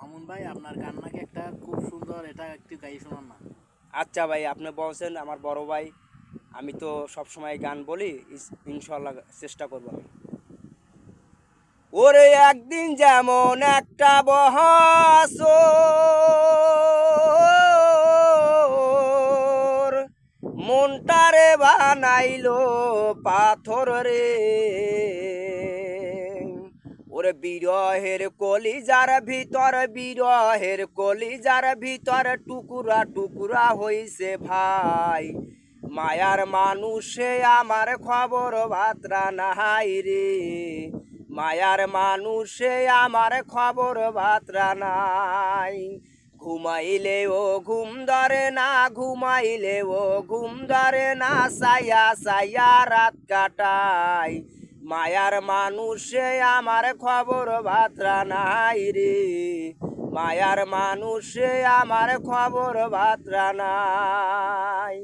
মামুন ভাই, আপনার গান নাকি একটা খুব সুন্দর, এটা একটু গাই শোনান না। আচ্ছা ভাই, আপনি বলছেন আমার বড় ভাই, আমি তো সব সময় গান বলি, ইনশাল্লাহ চেষ্টা করব আমি। ওরে একদিন যেমন একটা বছর মনটারে বানাইলো পাথর রে, ওরে বিরহের কলিজার ভিতর টুকুরা টুকুরা হইছে ভাই, মায়ার মানুষে আমার খবর বার্তা নাই রে, মায়ার মানুষে আমার খবর বার্তা নাই। ঘুমাইলে ও ঘুম ধরে না, ঘুমাইলে ও ঘুম ধরে না, সায়া সায়া রাত কাটাই, মায়ার মানুষে আমার খবর বার্তা নাই রে, মায়ার মানুষে আমার খবর বার্তা নাই।